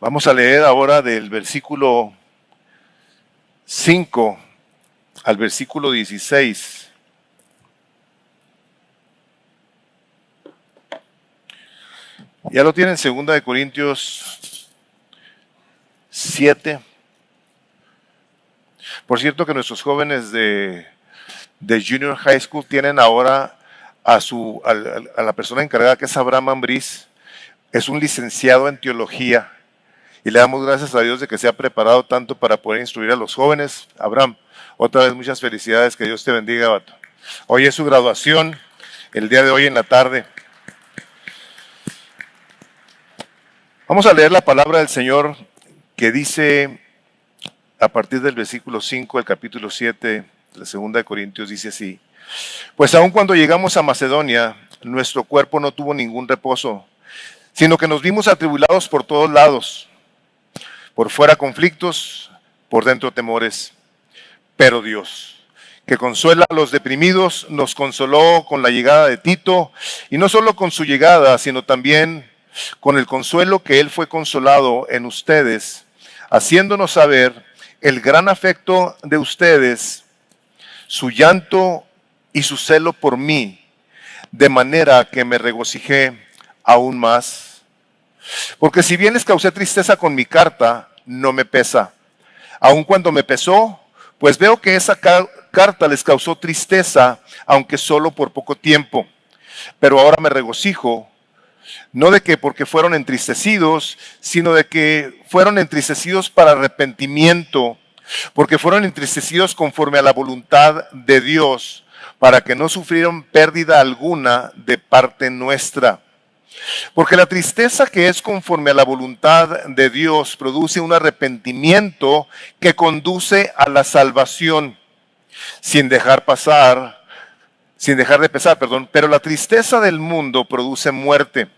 Vamos a leer ahora del versículo 5 al versículo 16. Ya lo tienen, 2 Corintios 7. Por cierto que nuestros jóvenes de Junior High School tienen ahora a la persona encargada, que es Abraham Ambriz. Es un licenciado en teología y le damos gracias a Dios de que se ha preparado tanto para poder instruir a los jóvenes. Abraham, otra vez muchas felicidades, que Dios te bendiga, vato. Hoy es su graduación, el día de hoy en la tarde. Vamos a leer la palabra del Señor, que dice a partir del versículo 5 del capítulo 7 de la 2 Corintios, dice así: pues aun cuando llegamos a Macedonia, nuestro cuerpo no tuvo ningún reposo, sino que nos vimos atribulados por todos lados, por fuera conflictos, por dentro temores. Pero Dios, que consuela a los deprimidos, nos consoló con la llegada de Tito, y no solo con su llegada, sino también con el consuelo que él fue consolado en ustedes, haciéndonos saber el gran afecto de ustedes, su llanto y su celo por mí, de manera que me regocijé aún más. Porque si bien les causé tristeza con mi carta, no me pesa. Aun cuando me pesó, pues veo que esa carta les causó tristeza, aunque solo por poco tiempo. Pero ahora me regocijo, no de que porque fueron entristecidos, sino de que fueron entristecidos para arrepentimiento, porque fueron entristecidos conforme a la voluntad de Dios, para que no sufrieran pérdida alguna de parte nuestra. Porque la tristeza que es conforme a la voluntad de Dios produce un arrepentimiento que conduce a la salvación, sin dejar de pesar, pero la tristeza del mundo produce muerte.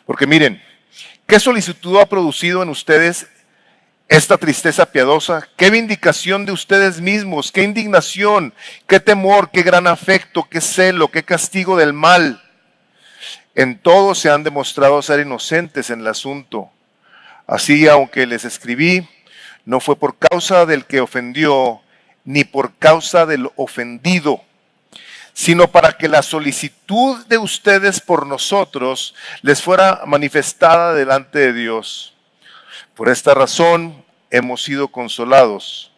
Porque miren, ¿qué solicitud ha producido en ustedes esta tristeza piadosa? ¿Qué vindicación de ustedes mismos? ¿Qué indignación? ¿Qué temor? ¿Qué gran afecto? ¿Qué celo? ¿Qué castigo del mal? En todo se han demostrado ser inocentes en el asunto. Así, aunque les escribí, no fue por causa del que ofendió, ni por causa del ofendido, sino para que la solicitud de ustedes por nosotros les fuera manifestada delante de Dios. Por esta razón hemos sido consolados.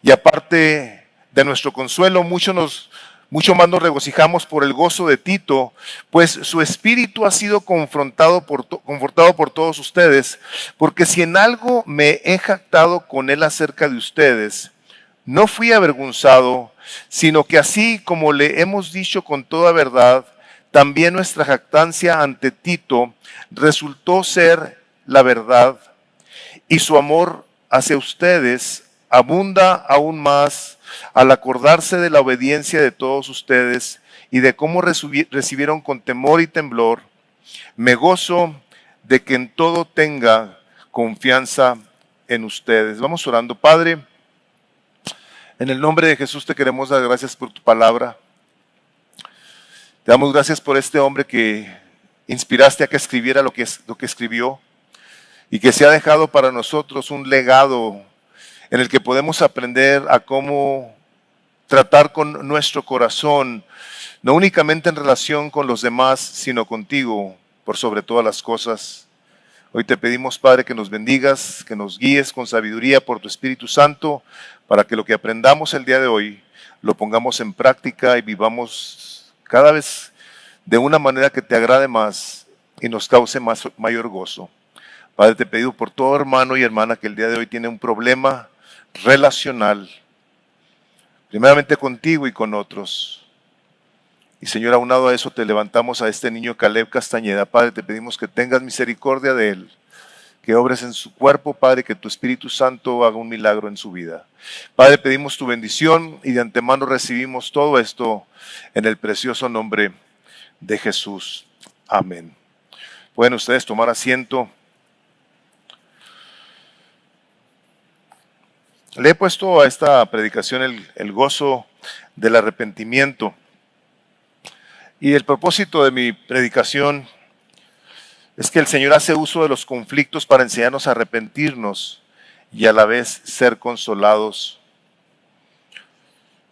Y aparte de nuestro consuelo, mucho más nos regocijamos por el gozo de Tito, pues su espíritu ha sido confortado por todos ustedes, porque si en algo me he jactado con él acerca de ustedes, no fui avergonzado, sino que así como le hemos dicho con toda verdad, también nuestra jactancia ante Tito resultó ser la verdad, y su amor hacia ustedes abunda aún más al acordarse de la obediencia de todos ustedes y de cómo recibieron con temor y temblor. Me gozo de que en todo tenga confianza en ustedes. Vamos orando. Padre, en el nombre de Jesús te queremos dar gracias por tu palabra. Te damos gracias por este hombre que inspiraste a que escribiera lo que escribió, y que se ha dejado para nosotros un legado en el que podemos aprender a cómo tratar con nuestro corazón, no únicamente en relación con los demás, sino contigo por sobre todas las cosas. Hoy te pedimos, Padre, que nos bendigas, que nos guíes con sabiduría por tu Espíritu Santo, para que lo que aprendamos el día de hoy lo pongamos en práctica y vivamos cada vez de una manera que te agrade más y nos cause mayor gozo. Padre, te pido por todo hermano y hermana que el día de hoy tiene un problema relacional, primeramente contigo y con otros. Y Señor, aunado a eso, te levantamos a este niño Caleb Castañeda. Padre, te pedimos que tengas misericordia de él, que obres en su cuerpo, Padre, que tu Espíritu Santo haga un milagro en su vida. Padre, pedimos tu bendición y de antemano recibimos todo esto en el precioso nombre de Jesús. Amén. Pueden ustedes tomar asiento. Le he puesto a esta predicación el gozo del arrepentimiento. Y el propósito de mi predicación es que el Señor hace uso de los conflictos para enseñarnos a arrepentirnos y a la vez ser consolados.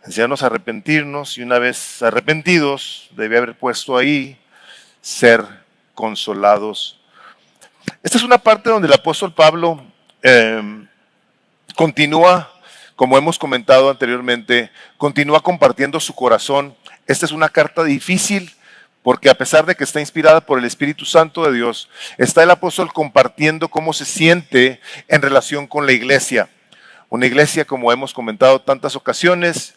Enseñarnos a arrepentirnos y una vez arrepentidos, debe haber puesto ahí, ser consolados. Esta es una parte donde el apóstol Pablo continúa, como hemos comentado anteriormente, continúa compartiendo su corazón. Esta es una carta difícil porque a pesar de que está inspirada por el Espíritu Santo de Dios, está el apóstol compartiendo cómo se siente en relación con la iglesia. Una iglesia, como hemos comentado tantas ocasiones,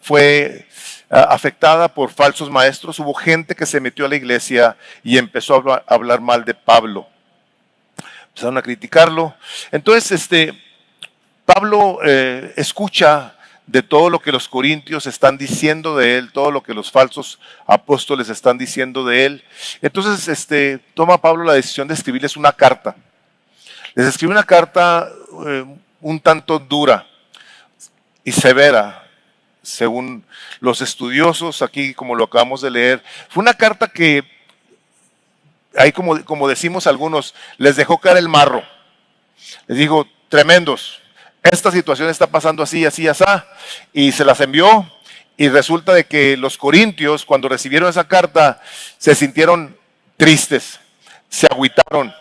fue afectada por falsos maestros. Hubo gente que se metió a la iglesia y empezó a hablar mal de Pablo. Empezaron a criticarlo. Entonces, Pablo escucha de todo lo que los corintios están diciendo de él, todo lo que los falsos apóstoles están diciendo de él. Entonces, toma Pablo la decisión de escribirles una carta. Les escribe una carta un tanto dura y severa, según los estudiosos, aquí como lo acabamos de leer. Fue una carta que, ahí como decimos algunos, les dejó caer el marro. Les digo, tremendos, esta situación está pasando así, así, así, y se las envió, y resulta de que los corintios, cuando recibieron esa carta, se sintieron tristes, se agüitaron.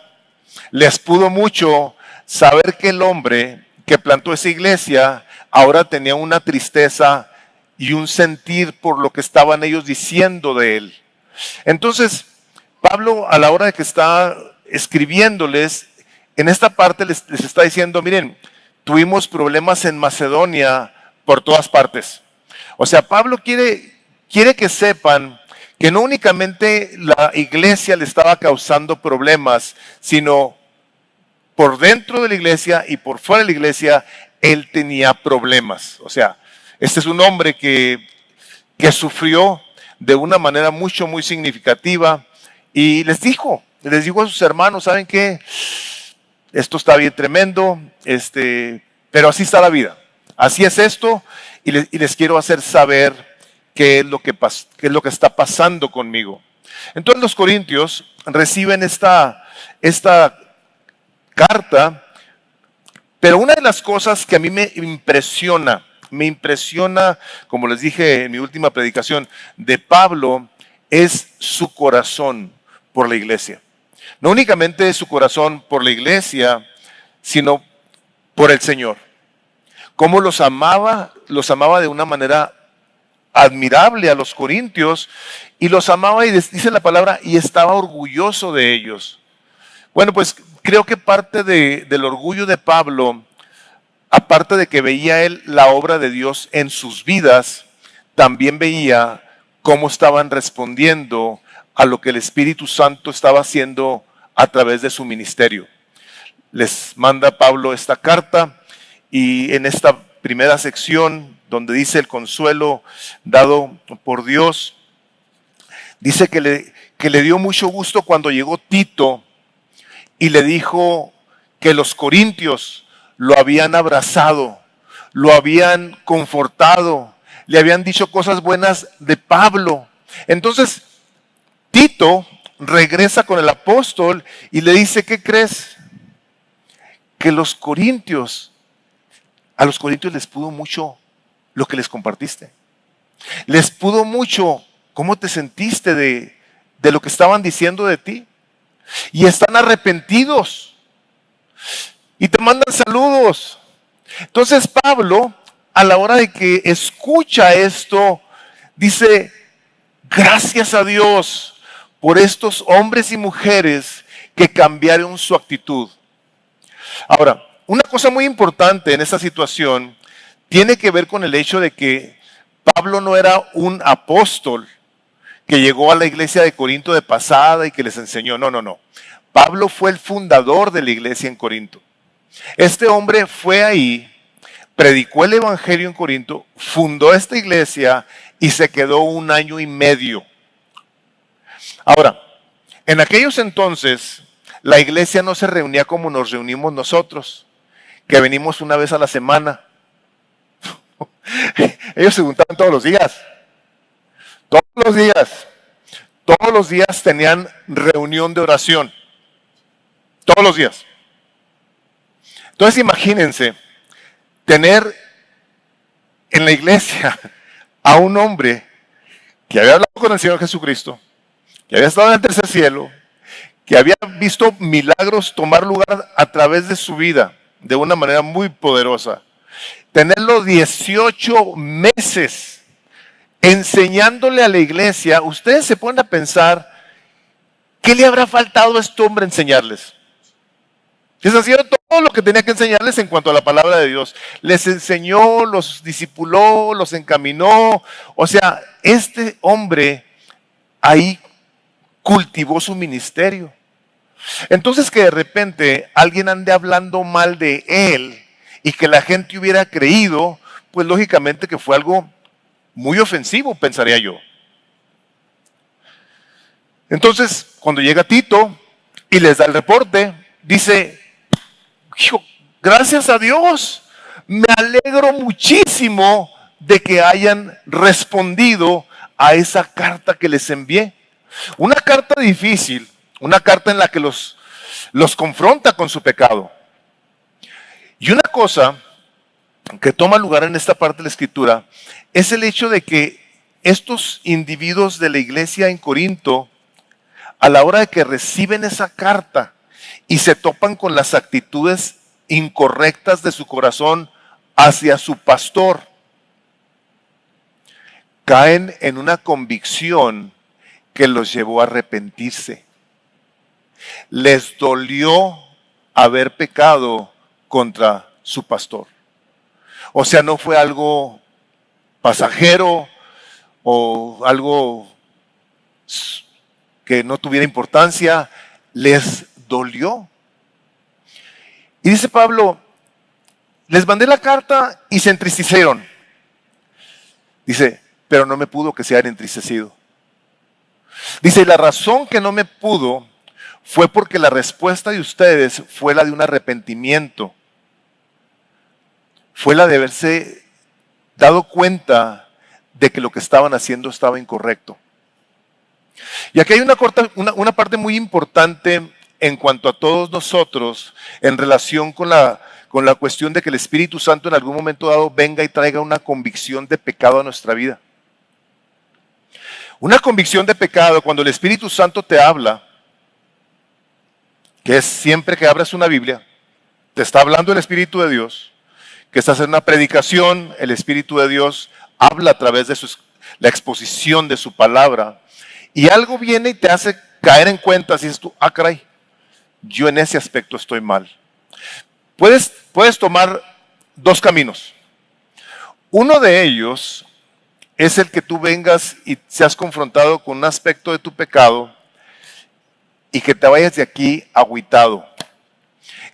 Les pudo mucho saber que el hombre que plantó esa iglesia ahora tenía una tristeza y un sentir por lo que estaban ellos diciendo de él. Entonces, Pablo, a la hora de que está escribiéndoles, en esta parte les está diciendo, miren, tuvimos problemas en Macedonia por todas partes. O sea, Pablo quiere que sepan que no únicamente la iglesia le estaba causando problemas, sino por dentro de la iglesia y por fuera de la iglesia, él tenía problemas. O sea, este es un hombre que sufrió de una manera muy significativa y les dijo a sus hermanos, ¿saben qué? Esto está bien tremendo, pero así está la vida. Así es esto y les quiero hacer saber qué es lo que está pasando conmigo. Entonces los corintios reciben esta carta, pero una de las cosas que a mí me impresiona, como les dije en mi última predicación, de Pablo, es su corazón por la iglesia. No únicamente su corazón por la iglesia, sino por el Señor. Cómo los amaba de una manera admirable a los corintios, y los amaba, y dice la palabra, y estaba orgulloso de ellos. Bueno, pues creo que parte del orgullo de Pablo, aparte de que veía él la obra de Dios en sus vidas, también veía cómo estaban respondiendo a lo que el Espíritu Santo estaba haciendo a través de su ministerio. Les manda Pablo esta carta y en esta primera sección donde dice el consuelo dado por Dios, dice que le dio mucho gusto cuando llegó Tito y le dijo que los corintios lo habían abrazado, lo habían confortado, le habían dicho cosas buenas de Pablo. Entonces, Tito regresa con el apóstol y le dice, ¿qué crees? Que a los corintios les pudo mucho lo que les compartiste. Les pudo mucho cómo te sentiste de lo que estaban diciendo de ti. Y están arrepentidos. Y te mandan saludos. Entonces Pablo, a la hora de que escucha esto, dice, gracias a Dios por estos hombres y mujeres que cambiaron su actitud. Ahora, una cosa muy importante en esta situación tiene que ver con el hecho de que Pablo no era un apóstol que llegó a la iglesia de Corinto de pasada y que les enseñó. No. Pablo fue el fundador de la iglesia en Corinto. Este hombre fue ahí, predicó el evangelio en Corinto, fundó esta iglesia y se quedó 1 año y medio. Ahora, en aquellos entonces, la iglesia no se reunía como nos reunimos nosotros, que venimos una vez a la semana. Ellos se juntaban todos los días. Todos los días. Todos los días tenían reunión de oración. Todos los días. Entonces imagínense tener en la iglesia a un hombre que había hablado con el Señor Jesucristo, que había estado en el tercer cielo, que había visto milagros tomar lugar a través de su vida de una manera muy poderosa. Tenerlo 18 meses enseñándole a la iglesia. Ustedes se ponen a pensar, ¿qué le habrá faltado a este hombre enseñarles? Les hacía todo lo que tenía que enseñarles en cuanto a la palabra de Dios. Les enseñó, los discipuló, los encaminó. O sea, este hombre ahí cultivó su ministerio. Entonces que de repente alguien ande hablando mal de él y que la gente hubiera creído, pues lógicamente que fue algo muy ofensivo, pensaría yo. Entonces, cuando llega Tito y les da el reporte, dice, hijo, gracias a Dios, me alegro muchísimo de que hayan respondido a esa carta que les envié. Una carta difícil, una carta en la que los confronta con su pecado. Y una cosa que toma lugar en esta parte de la Escritura es el hecho de que estos individuos de la iglesia en Corinto, a la hora de que reciben esa carta y se topan con las actitudes incorrectas de su corazón hacia su pastor, caen en una convicción que los llevó a arrepentirse. Les dolió haber pecado contra su pastor. O sea, no fue algo pasajero o algo que no tuviera importancia, les dolió. Y dice Pablo, les mandé la carta y se entristecieron. Dice, pero no me pudo que se hayan entristecido. Dice, la razón que no me pudo fue porque la respuesta de ustedes fue la de un arrepentimiento. Fue la de haberse dado cuenta de que lo que estaban haciendo estaba incorrecto. Y aquí hay una parte muy importante en cuanto a todos nosotros en relación con la cuestión de que el Espíritu Santo en algún momento dado venga y traiga una convicción de pecado a nuestra vida. Una convicción de pecado, cuando el Espíritu Santo te habla, que es siempre que abras una Biblia, te está hablando el Espíritu de Dios, que estás en una predicación, el Espíritu de Dios habla a través de la exposición de su palabra, y algo viene y te hace caer en cuenta, si dices tú, ah caray, yo en ese aspecto estoy mal. Puedes tomar dos caminos. Uno de ellos es el que tú vengas y seas confrontado con un aspecto de tu pecado y que te vayas de aquí agüitado,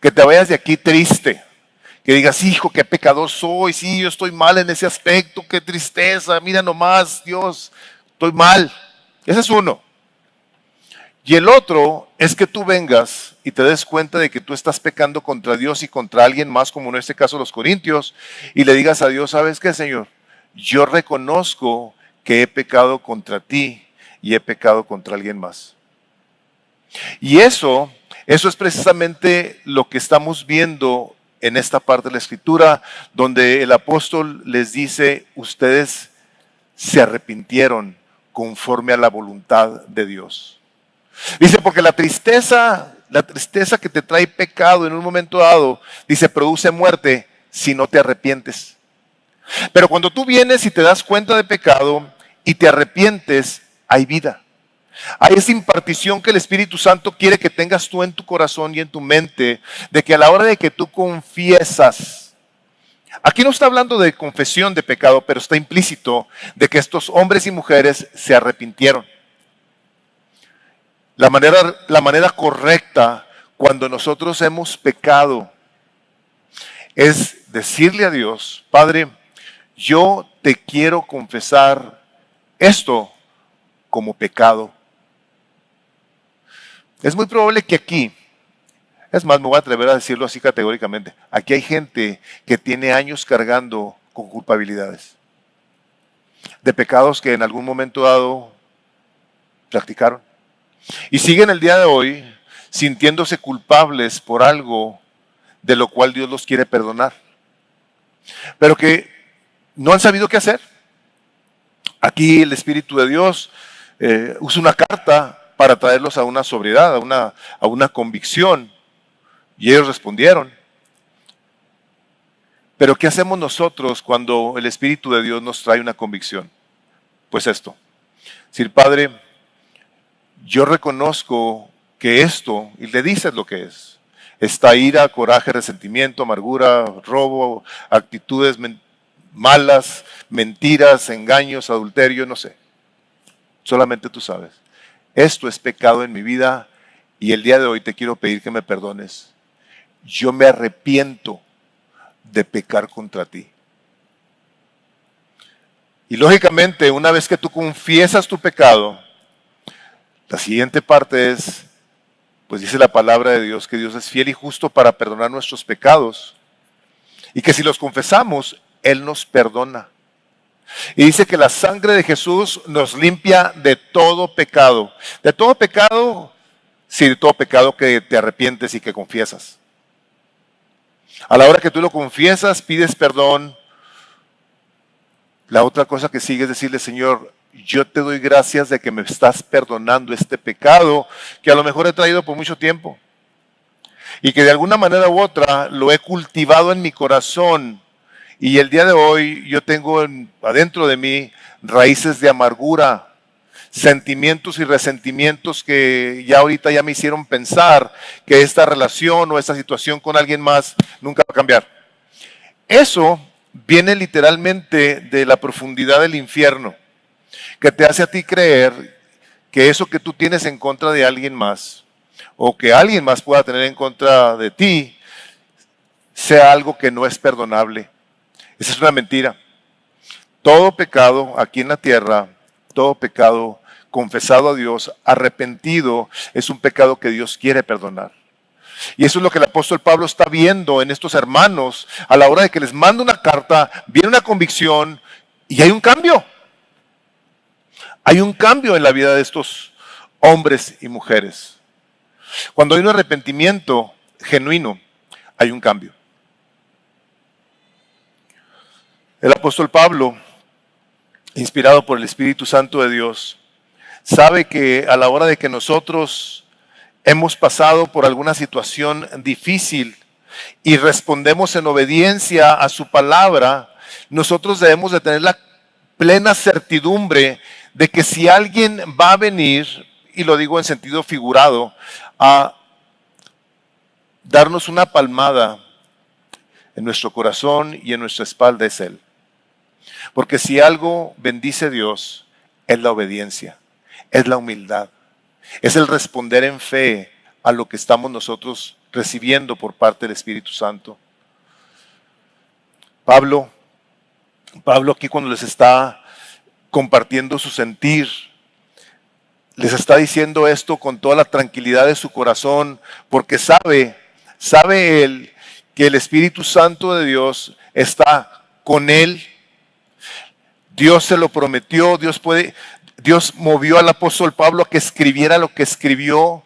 que te vayas de aquí triste, que digas, hijo, qué pecador soy, sí, yo estoy mal en ese aspecto, qué tristeza, mira nomás, Dios, estoy mal. Ese es uno. Y el otro es que tú vengas y te des cuenta de que tú estás pecando contra Dios y contra alguien más, como en este caso los corintios, y le digas a Dios, ¿sabes qué, Señor? Yo reconozco que he pecado contra ti y he pecado contra alguien más. Y eso es precisamente lo que estamos viendo en esta parte de la Escritura, donde el apóstol les dice, ustedes se arrepintieron conforme a la voluntad de Dios. Dice, porque la tristeza que te trae pecado en un momento dado, dice, produce muerte si no te arrepientes. Pero cuando tú vienes y te das cuenta de pecado y te arrepientes, hay vida. Hay esa impartición que el Espíritu Santo quiere que tengas tú en tu corazón y en tu mente, de que a la hora de que tú confiesas, aquí no está hablando de confesión de pecado, pero está implícito de que estos hombres y mujeres se arrepintieron. La manera correcta cuando nosotros hemos pecado es decirle a Dios, Padre, yo te quiero confesar esto como pecado. Es muy probable que aquí, es más, me voy a atrever a decirlo así categóricamente, aquí hay gente que tiene años cargando con culpabilidades, de pecados que en algún momento dado practicaron. Y siguen el día de hoy sintiéndose culpables por algo de lo cual Dios los quiere perdonar, pero que no han sabido qué hacer. Aquí el Espíritu de Dios usa una carta para traerlos a una sobriedad, a una convicción, y ellos respondieron. Pero ¿qué hacemos nosotros cuando el Espíritu de Dios nos trae una convicción? Pues esto, decir: Padre, yo reconozco que esto, y le dices lo que es, esta ira, coraje, resentimiento, amargura, robo, actitudes malas, mentiras, engaños, adulterio, no sé. Solamente tú sabes. Esto es pecado en mi vida y el día de hoy te quiero pedir que me perdones. Yo me arrepiento de pecar contra ti. Y lógicamente, una vez que tú confiesas tu pecado, la siguiente parte es, pues dice la palabra de Dios, que Dios es fiel y justo para perdonar nuestros pecados. Y que si los confesamos, Él nos perdona. Y dice que la sangre de Jesús nos limpia de todo pecado. De todo pecado, sí, de todo pecado que te arrepientes y que confiesas. A la hora que tú lo confiesas, pides perdón. La otra cosa que sigue es decirle: Señor, yo te doy gracias de que me estás perdonando este pecado que a lo mejor he traído por mucho tiempo. Y que de alguna manera u otra lo he cultivado en mi corazón. Y el día de hoy yo tengo adentro de mí raíces de amargura, sentimientos y resentimientos que ya ahorita ya me hicieron pensar que esta relación o esta situación con alguien más nunca va a cambiar. Eso viene literalmente de la profundidad del infierno, que te hace a ti creer que eso que tú tienes en contra de alguien más, o que alguien más pueda tener en contra de ti, sea algo que no es perdonable. Esa es una mentira. Todo pecado aquí en la tierra, todo pecado confesado a Dios, arrepentido, es un pecado que Dios quiere perdonar. Y eso es lo que el apóstol Pablo está viendo en estos hermanos a la hora de que les manda una carta, viene una convicción y hay un cambio. Hay un cambio en la vida de estos hombres y mujeres. Cuando hay un arrepentimiento genuino, hay un cambio. El apóstol Pablo, inspirado por el Espíritu Santo de Dios, sabe que a la hora de que nosotros hemos pasado por alguna situación difícil y respondemos en obediencia a su palabra, nosotros debemos de tener la plena certidumbre de que si alguien va a venir, y lo digo en sentido figurado, a darnos una palmada en nuestro corazón y en nuestra espalda, es Él. Porque si algo bendice Dios, es la obediencia, es la humildad, es el responder en fe a lo que estamos nosotros recibiendo por parte del Espíritu Santo. Pablo aquí cuando les está compartiendo su sentir, les está diciendo esto con toda la tranquilidad de su corazón, porque sabe él que el Espíritu Santo de Dios está con él. Dios se lo prometió, Dios movió al apóstol Pablo a que escribiera lo que escribió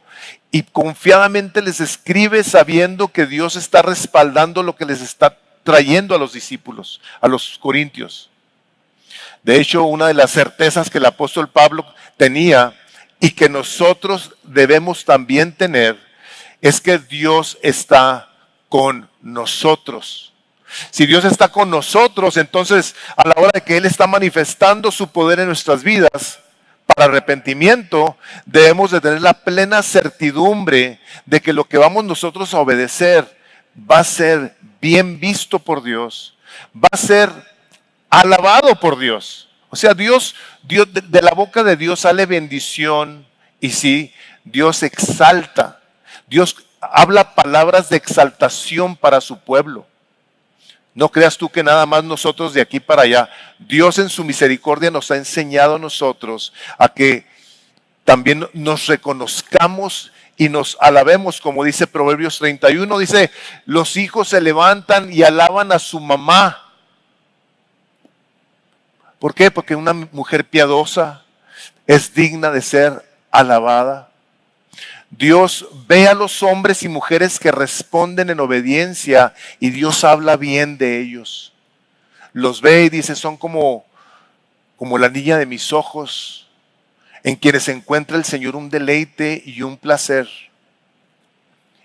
y confiadamente les escribe sabiendo que Dios está respaldando lo que les está trayendo a los discípulos, a los corintios. De hecho, una de las certezas que el apóstol Pablo tenía y que nosotros debemos también tener es que Dios está con nosotros. Si Dios está con nosotros, entonces a la hora de que Él está manifestando su poder en nuestras vidas para arrepentimiento, debemos de tener la plena certidumbre de que lo que vamos nosotros a obedecer va a ser bien visto por Dios, va a ser alabado por Dios. O sea, Dios de la boca de Dios sale bendición y sí, Dios exalta. Dios habla palabras de exaltación para su pueblo. No creas tú que nada más nosotros de aquí para allá. Dios en su misericordia nos ha enseñado a nosotros a que también nos reconozcamos y nos alabemos, como dice Proverbios 31, dice, los hijos se levantan y alaban a su mamá. ¿Por qué? Porque una mujer piadosa es digna de ser alabada. Dios ve a los hombres y mujeres que responden en obediencia y Dios habla bien de ellos. Los ve y dice, son como la niña de mis ojos, en quienes encuentra el Señor un deleite y un placer.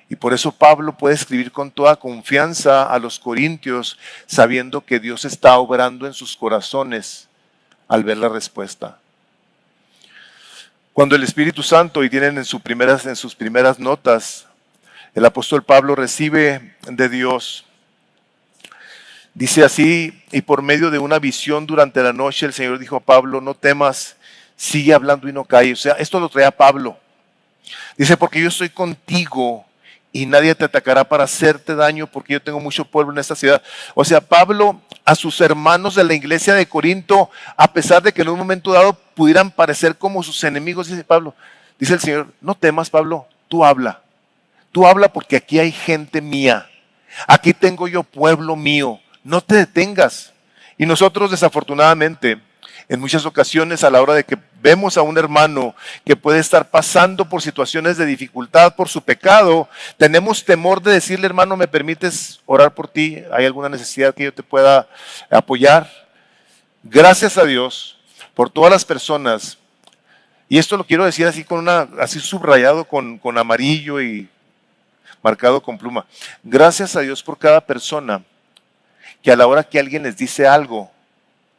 Y por eso Pablo puede escribir con toda confianza a los corintios, sabiendo que Dios está obrando en sus corazones al ver la respuesta. Cuando el Espíritu Santo, y tienen en sus primeras notas, el apóstol Pablo recibe de Dios, dice así, y por medio de una visión durante la noche el Señor dijo a Pablo, no temas, sigue hablando y no calles. O sea, esto lo trae a Pablo. Dice, porque yo estoy contigo y nadie te atacará para hacerte daño, porque yo tengo mucho pueblo en esta ciudad. O sea, Pablo a sus hermanos de la iglesia de Corinto, a pesar de que en un momento dado pudieran parecer como sus enemigos, dice Pablo, dice el Señor, no temas, Pablo, tú habla porque aquí hay gente mía, aquí tengo yo pueblo mío, no te detengas. Y nosotros desafortunadamente, en muchas ocasiones a la hora de que vemos a un hermano que puede estar pasando por situaciones de dificultad por su pecado, tenemos temor de decirle, hermano, ¿me permites orar por ti? ¿Hay alguna necesidad que yo te pueda apoyar? Gracias a Dios por todas las personas, y esto lo quiero decir así así subrayado con amarillo y marcado con pluma. Gracias a Dios por cada persona que a la hora que alguien les dice algo,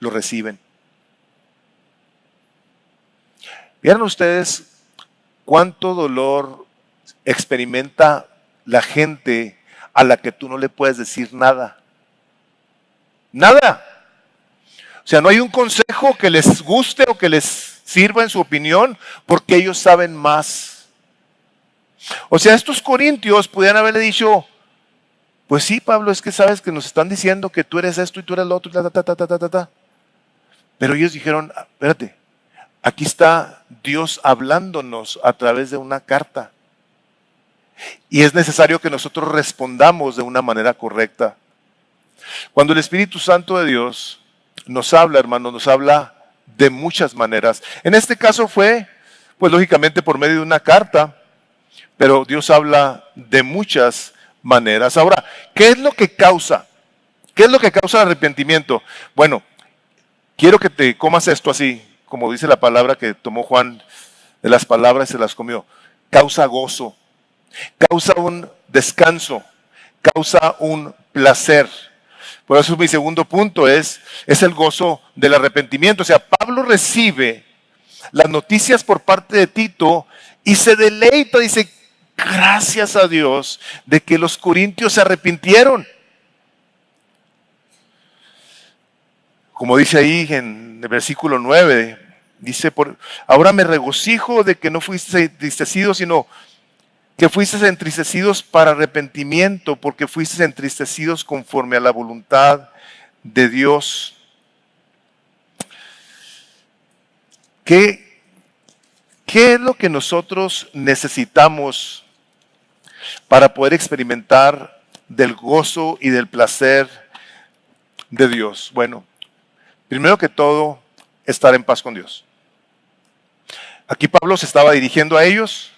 lo reciben. Vieron ustedes cuánto dolor experimenta la gente a la que tú no le puedes decir nada. Nada. O sea, no hay un consejo que les guste o que les sirva en su opinión porque ellos saben más. O sea, estos corintios pudieran haberle dicho, pues sí, Pablo, es que sabes que nos están diciendo que tú eres esto y tú eres lo otro, Pero ellos dijeron, espérate, aquí está Dios hablándonos a través de una carta. Y es necesario que nosotros respondamos de una manera correcta. Cuando el Espíritu Santo de Dios nos habla, hermanos, nos habla de muchas maneras. En este caso fue, pues lógicamente por medio de una carta, pero Dios habla de muchas maneras. Ahora, ¿qué es lo que causa? ¿Qué es lo que causa el arrepentimiento? Bueno, quiero que te comas esto así, como dice la palabra que tomó Juan, de las palabras se las comió. Causa gozo, causa un descanso, causa un placer. Por eso mi segundo punto es el gozo del arrepentimiento. O sea, Pablo recibe las noticias por parte de Tito y se deleita, dice, gracias a Dios de que los corintios se arrepintieron. Como dice ahí en el versículo 9, dice, ahora me regocijo de que no fuiste entristecidos, sino que fuiste entristecidos para arrepentimiento, porque fuiste entristecidos conforme a la voluntad de Dios. ¿Qué es lo que nosotros necesitamos para poder experimentar del gozo y del placer de Dios? Bueno, primero que todo, estar en paz con Dios. Aquí Pablo se estaba dirigiendo a ellos,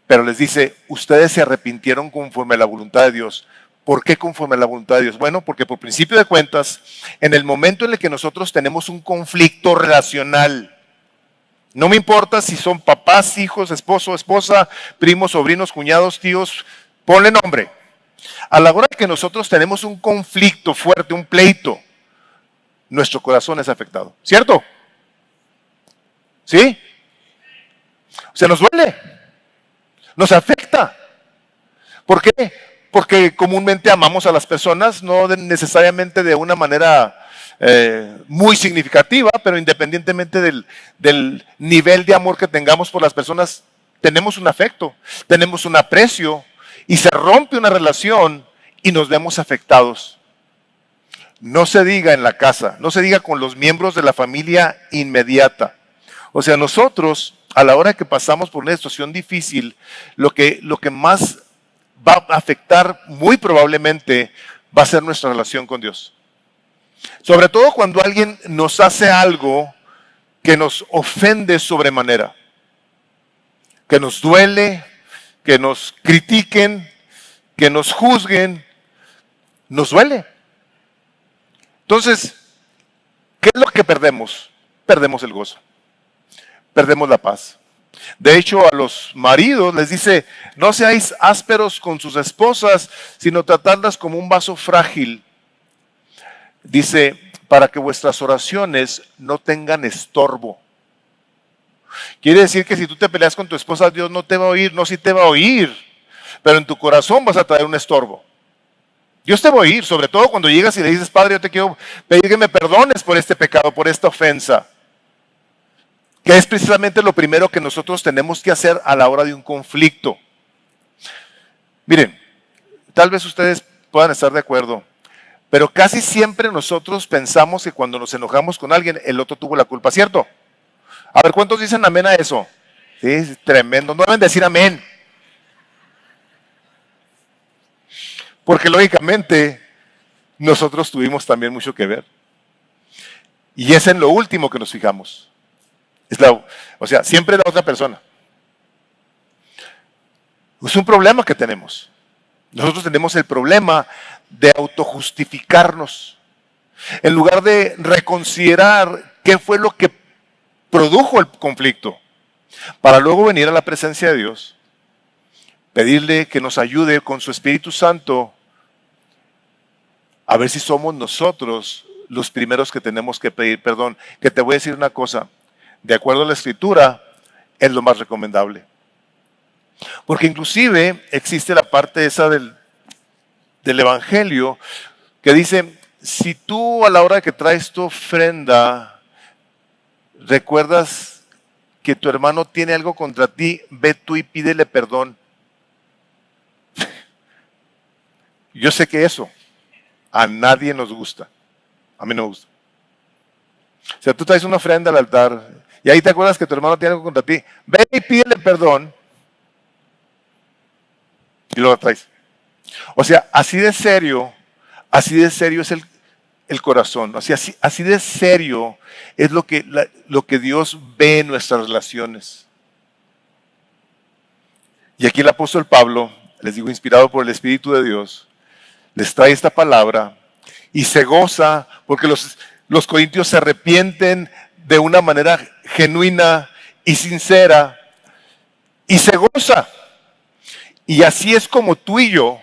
pero les dice, ustedes se arrepintieron conforme a la voluntad de Dios. ¿Por qué conforme a la voluntad de Dios? Bueno, porque por principio de cuentas, en el momento en el que nosotros tenemos un conflicto relacional, no me importa si son papás, hijos, esposo, esposa, primos, sobrinos, cuñados, tíos, ponle nombre. A la hora que nosotros tenemos un conflicto fuerte, un pleito, nuestro corazón es afectado. ¿Cierto? ¿Sí? O sea, nos duele, nos afecta. ¿Por qué? Porque comúnmente amamos a las personas, no necesariamente de una manera muy significativa, pero independientemente del nivel de amor que tengamos por las personas, tenemos un afecto, tenemos un aprecio y se rompe una relación y nos vemos afectados. No se diga en la casa, no se diga con los miembros de la familia inmediata. O sea, nosotros, a la hora que pasamos por una situación difícil, lo que más va a afectar muy probablemente va a ser nuestra relación con Dios. Sobre todo cuando alguien nos hace algo que nos ofende sobremanera. que nos duele, que nos critiquen, que nos juzguen, nos duele. Entonces, ¿qué es lo que perdemos? Perdemos el gozo, perdemos la paz. De hecho, a los maridos les dice, no seáis ásperos con sus esposas, sino tratadlas como un vaso frágil. Dice, para que vuestras oraciones no tengan estorbo. Quiere decir que si tú te peleas con tu esposa, Dios no te va a oír, no, sí te va a oír, pero en tu corazón vas a traer un estorbo. Dios te va a oír, sobre todo cuando llegas y le dices, Padre, yo te quiero pedir que me perdones por este pecado, por esta ofensa, que es precisamente lo primero que nosotros tenemos que hacer a la hora de un conflicto. Miren, tal vez ustedes puedan estar de acuerdo, pero casi siempre nosotros pensamos que cuando nos enojamos con alguien, el otro tuvo la culpa, ¿cierto? A ver, ¿cuántos dicen amén a eso? Sí, es tremendo. No deben decir amén. Porque lógicamente nosotros tuvimos también mucho que ver. Y es en lo último que nos fijamos. O sea, siempre la otra persona. Es un problema que tenemos. Nosotros tenemos el problema de autojustificarnos. En lugar de reconsiderar qué fue lo que produjo el conflicto, para luego venir a la presencia de Dios, pedirle que nos ayude con su Espíritu Santo a ver si somos nosotros los primeros que tenemos que pedir perdón. Que te voy a decir una cosa, de acuerdo a la Escritura, es lo más recomendable. Porque inclusive existe la parte esa del Evangelio que dice, si tú a la hora que traes tu ofrenda recuerdas que tu hermano tiene algo contra ti, ve tú y pídele perdón. Yo sé que eso a nadie nos gusta. A mí no me gusta. O sea, tú traes una ofrenda al altar y ahí te acuerdas que tu hermano tiene algo contra ti, ve y pídele perdón y lo traes. O sea, así de serio es el corazón. O sea, así de serio es lo que Dios ve en nuestras relaciones. Y aquí el apóstol Pablo, les digo, inspirado por el Espíritu de Dios, les trae esta palabra y se goza porque los corintios se arrepienten de una manera genuina y sincera y se goza. Y así es como tú y yo,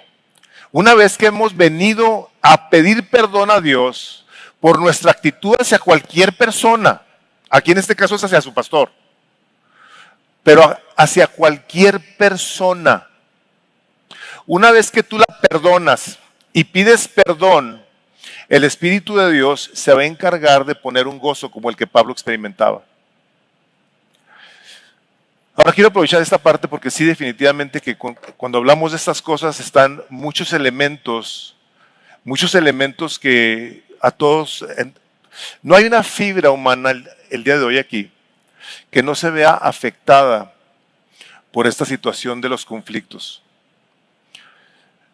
una vez que hemos venido a pedir perdón a Dios por nuestra actitud hacia cualquier persona, aquí en este caso es hacia su pastor, pero hacia cualquier persona, una vez que tú la perdonas y pides perdón, el Espíritu de Dios se va a encargar de poner un gozo como el que Pablo experimentaba. Ahora quiero aprovechar esta parte porque sí, definitivamente que cuando hablamos de estas cosas están muchos elementos que a todos, no hay una fibra humana el día de hoy aquí que no se vea afectada por esta situación de los conflictos.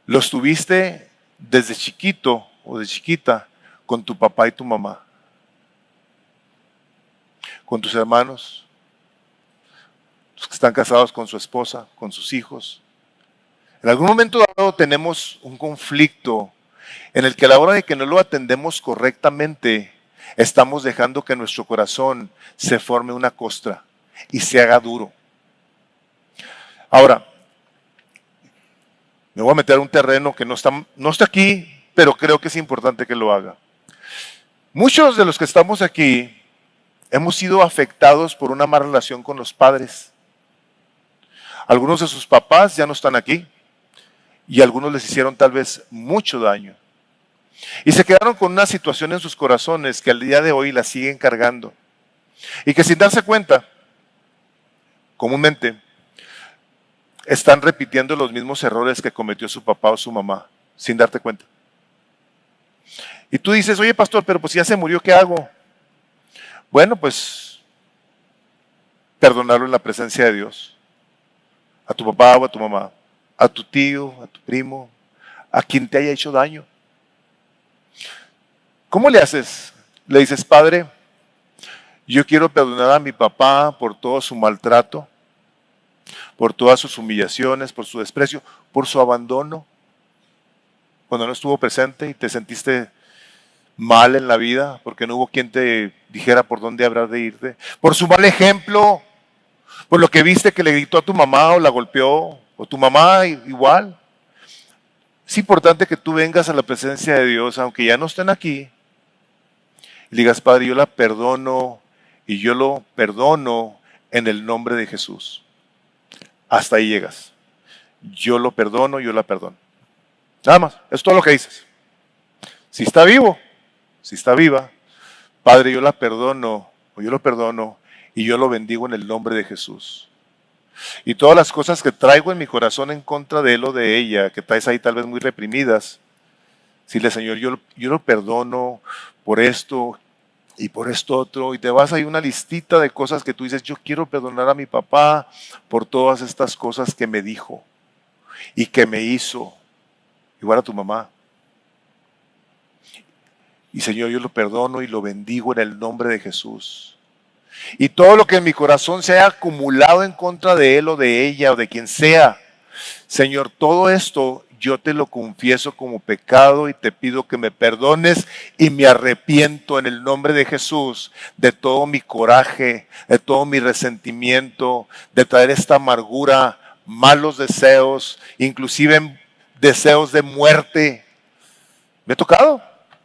Los tuviste desde chiquito o de chiquita con tu papá y tu mamá, con tus hermanos, los que están casados con su esposa, con sus hijos. En algún momento dado tenemos un conflicto en el que a la hora de que no lo atendemos correctamente, estamos dejando que nuestro corazón se forme una costra y se haga duro. Ahora, me voy a meter a un terreno que no está aquí, pero creo que es importante que lo haga. Muchos de los que estamos aquí hemos sido afectados por una mala relación con los padres. Algunos de sus papás ya no están aquí y algunos les hicieron tal vez mucho daño. Y se quedaron con una situación en sus corazones que al día de hoy la siguen cargando. Y que sin darse cuenta, comúnmente, están repitiendo los mismos errores que cometió su papá o su mamá, sin darte cuenta. Y tú dices, oye pastor, pero pues ya se murió, ¿qué hago? Bueno, pues perdonarlo en la presencia de Dios. A tu papá o a tu mamá, a tu tío, a tu primo, a quien te haya hecho daño. ¿Cómo le haces? Le dices, Padre, yo quiero perdonar a mi papá por todo su maltrato. por todas sus humillaciones, por su desprecio, por su abandono, cuando no estuvo presente y te sentiste mal en la vida, porque no hubo quien te dijera por dónde habrás de irte, por su mal ejemplo, por lo que viste que le gritó a tu mamá o la golpeó, o tu mamá igual. Es importante que tú vengas a la presencia de Dios, aunque ya no estén aquí, y digas, Padre, yo la perdono y yo lo perdono en el nombre de Jesús. Hasta ahí llegas. Yo lo perdono, yo la perdono. Nada más, es todo lo que dices. Si está vivo, si está viva, Padre, yo la perdono, o yo lo perdono, y yo lo bendigo en el nombre de Jesús. Y todas las cosas que traigo en mi corazón en contra de él o de ella, que traes ahí tal vez muy reprimidas, dile, Señor, yo lo perdono por esto y por esto otro, y te vas ahí una listita de cosas que tú dices, yo quiero perdonar a mi papá por todas estas cosas que me dijo y que me hizo, igual a tu mamá. Y Señor, yo lo perdono y lo bendigo en el nombre de Jesús. Y todo lo que en mi corazón se haya acumulado en contra de él o de ella o de quien sea, Señor, todo esto yo te lo confieso como pecado y te pido que me perdones y me arrepiento en el nombre de Jesús de todo mi coraje, de todo mi resentimiento, de traer esta amargura, malos deseos, inclusive deseos de muerte. Me ha tocado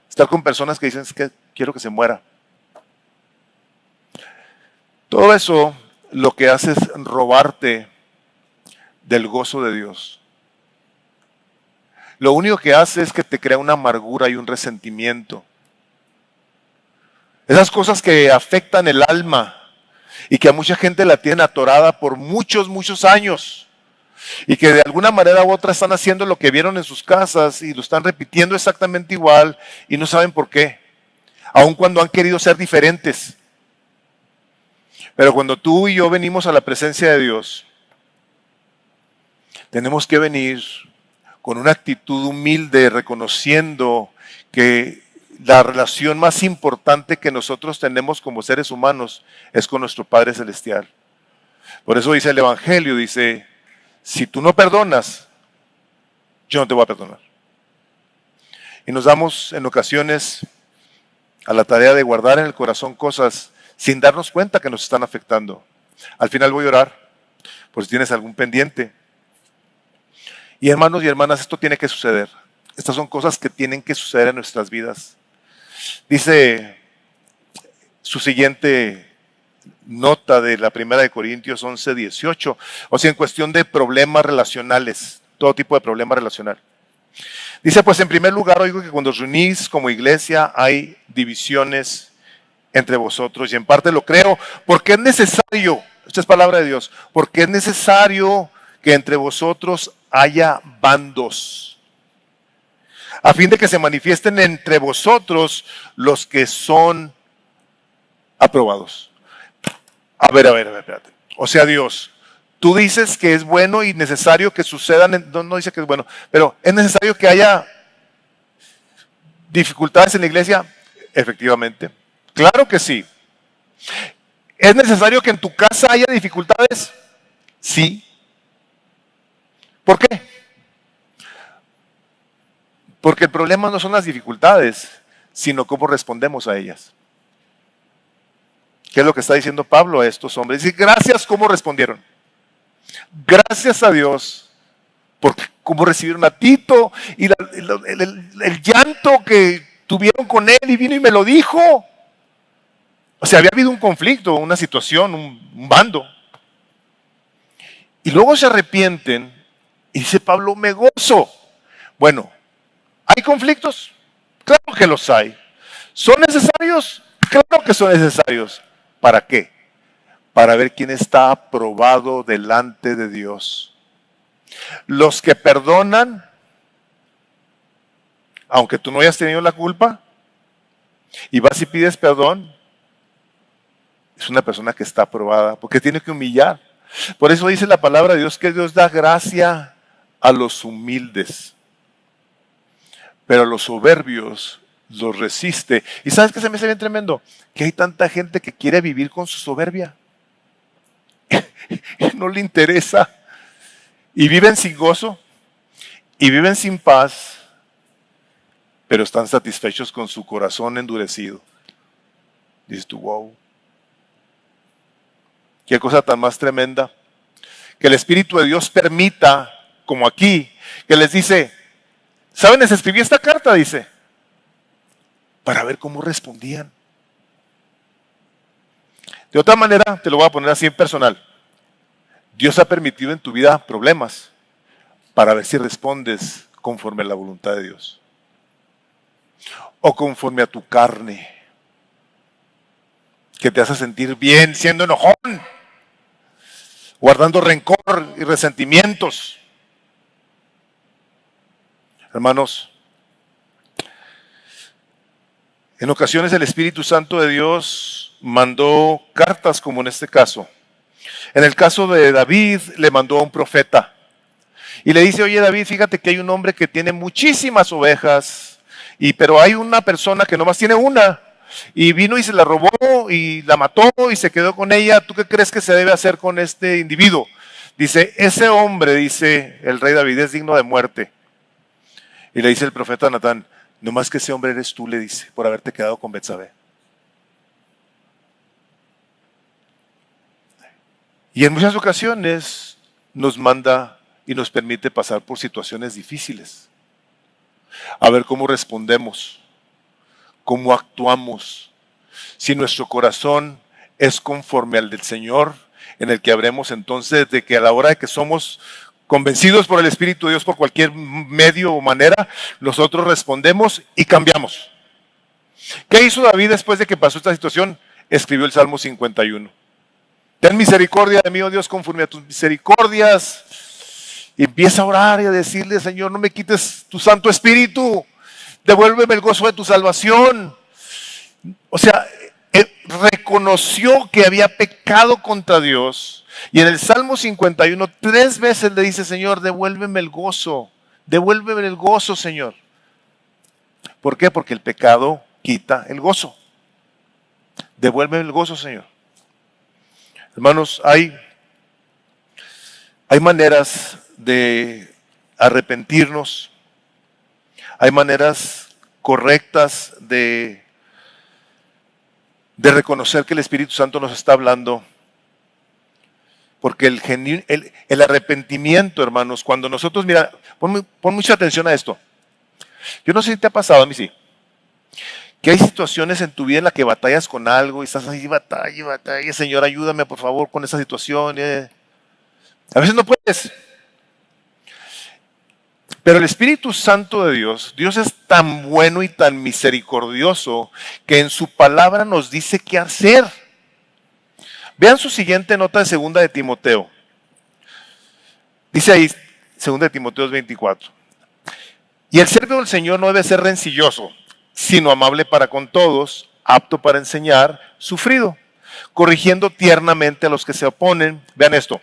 estar con personas que dicen es que quiero que se muera. Todo eso lo que hace es robarte del gozo de Dios. Lo único que hace es que te crea una amargura y un resentimiento. Esas cosas que afectan el alma y que a mucha gente la tienen atorada por muchos, muchos años y que de alguna manera u otra están haciendo lo que vieron en sus casas y lo están repitiendo exactamente igual y no saben por qué, aun cuando han querido ser diferentes. Pero cuando tú y yo venimos a la presencia de Dios, tenemos que venir con una actitud humilde, reconociendo que la relación más importante que nosotros tenemos como seres humanos es con nuestro Padre Celestial. Por eso dice el Evangelio, dice, si tú no perdonas, yo no te voy a perdonar. Y nos damos en ocasiones a la tarea de guardar en el corazón cosas sin darnos cuenta que nos están afectando. Al final voy a orar por si tienes algún pendiente. Y hermanos y hermanas, esto tiene que suceder. Estas son cosas que tienen que suceder en nuestras vidas. Dice su siguiente nota de la primera de Corintios 11:18, o sea, en cuestión de problemas relacionales, todo tipo de problema relacional. Dice, pues en primer lugar, oigo que cuando os reunís como iglesia hay divisiones entre vosotros, y en parte lo creo, porque es necesario, esta es palabra de Dios, porque es necesario que entre vosotros haya bandos, a fin de que se manifiesten entre vosotros los que son aprobados. A ver, espérate. O sea, Dios, tú dices que es bueno y necesario que sucedan, no dice que es bueno, pero es necesario que haya dificultades en la iglesia, efectivamente. Claro que sí. ¿Es necesario que en tu casa haya dificultades? Sí. ¿Por qué? Porque el problema no son las dificultades, sino cómo respondemos a ellas. ¿Qué es lo que está diciendo Pablo a estos hombres? Dice, gracias, ¿cómo respondieron? Gracias a Dios por cómo recibieron a Tito y el llanto que tuvieron con él y vino y me lo dijo. O sea, había habido un conflicto, una situación, un bando. Y luego se arrepienten y dice Pablo, me gozo. Bueno, ¿hay conflictos? Claro que los hay. ¿Son necesarios? Claro que son necesarios. ¿Para qué? Para ver quién está aprobado delante de Dios. Los que perdonan, aunque tú no hayas tenido la culpa, y vas y pides perdón, es una persona que está aprobada, porque tiene que humillar. Por eso dice la palabra de Dios que Dios da gracia a los humildes, pero a los soberbios los resiste. ¿Y sabes qué se me hace bien tremendo? Que hay tanta gente que quiere vivir con su soberbia. no le interesa. Y viven sin gozo, y viven sin paz, pero están satisfechos con su corazón endurecido. Dices tú, wow. Qué cosa tan más tremenda. Que el Espíritu de Dios permita, como aquí, que les dice, ¿saben? Les escribí esta carta, dice, para ver cómo respondían. De otra manera, te lo voy a poner así en personal. Dios ha permitido en tu vida problemas para ver si respondes conforme a la voluntad de Dios. O conforme a tu carne, que te hace sentir bien siendo enojón, guardando rencor y resentimientos. Hermanos, en ocasiones el Espíritu Santo de Dios mandó cartas como en este caso. En el caso de David le mandó a un profeta y le dice, oye David, fíjate que hay un hombre que tiene muchísimas ovejas, pero hay una persona que nomás tiene una y vino y se la robó y la mató y se quedó con ella. ¿Tú qué crees que se debe hacer con este individuo? Dice, ese hombre, dice el rey David, es digno de muerte. Y le dice el profeta Natán, no más que ese hombre eres tú, le dice, por haberte quedado con Betsabé. Y en muchas ocasiones nos manda y nos permite pasar por situaciones difíciles. A ver cómo respondemos, cómo actuamos. Si nuestro corazón es conforme al del Señor, en el que habremos entonces de que a la hora de que somos convencidos por el Espíritu de Dios por cualquier medio o manera, nosotros respondemos y cambiamos. ¿Qué hizo David después de que pasó esta situación? Escribió el Salmo 51. Ten misericordia de mí, oh Dios, conforme a tus misericordias. Y empieza a orar y a decirle, Señor, no me quites tu Santo Espíritu, devuélveme el gozo de tu salvación. O sea, reconoció que había pecado contra Dios. Y en el Salmo 51, 3 veces le dice, Señor, devuélveme el gozo, Señor. ¿Por qué? Porque el pecado quita el gozo. Devuélveme el gozo, Señor. Hermanos, hay maneras de arrepentirnos, hay maneras correctas de reconocer que el Espíritu Santo nos está hablando, porque el arrepentimiento, hermanos, cuando nosotros, mira, pon mucha atención a esto. Yo no sé si te ha pasado, a mí sí, que hay situaciones en tu vida en las que batallas con algo y estás ahí, batalla, Señor, ayúdame por favor con esa situación. A veces no puedes. Pero el Espíritu Santo de Dios es tan bueno y tan misericordioso que en su palabra nos dice qué hacer. Vean su siguiente nota de 2 de Timoteo. Dice ahí, 2 de Timoteo 24. Y el siervo del Señor no debe ser rencilloso, sino amable para con todos, apto para enseñar, sufrido, corrigiendo tiernamente a los que se oponen. Vean esto.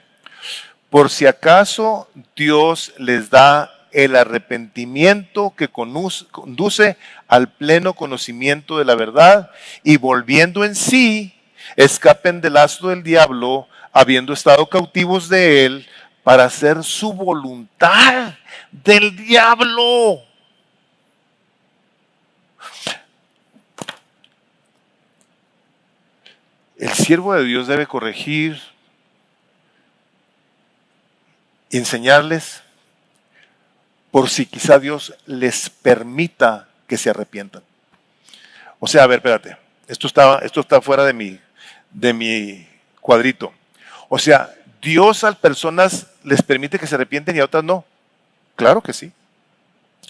Por si acaso Dios les da el arrepentimiento que conduce al pleno conocimiento de la verdad y volviendo en sí, escapen del lazo del diablo, habiendo estado cautivos de él, para hacer su voluntad del diablo. El siervo de Dios debe corregir y enseñarles por si quizá Dios les permita que se arrepientan. O sea, a ver, espérate, esto está fuera de mi cuadrito. O sea, Dios a personas les permite que se arrepienten y a otras no. Claro que sí.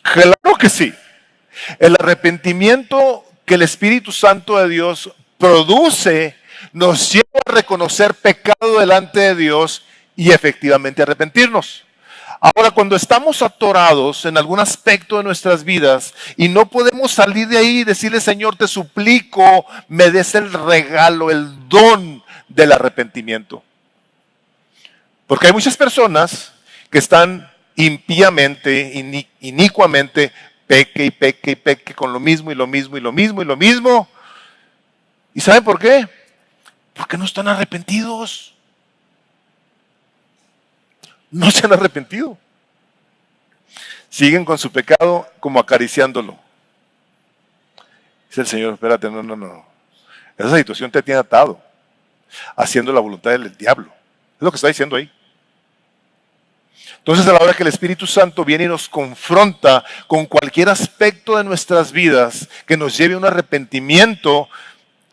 Claro que sí. El arrepentimiento que el Espíritu Santo de Dios produce nos lleva a reconocer pecado delante de Dios y efectivamente arrepentirnos. Ahora, cuando estamos atorados en algún aspecto de nuestras vidas y no podemos salir de ahí y decirle, Señor, te suplico, me des el regalo, el don del arrepentimiento. Porque hay muchas personas que están impíamente, inicuamente, peque con lo mismo y lo mismo y lo mismo y lo mismo. ¿Y saben por qué? Porque no están arrepentidos. No se han arrepentido. Siguen con su pecado como acariciándolo. Dice el Señor, espérate, no. Esa situación te tiene atado, haciendo la voluntad del diablo. Es lo que está diciendo ahí. Entonces, a la hora que el Espíritu Santo viene y nos confronta con cualquier aspecto de nuestras vidas que nos lleve a un arrepentimiento,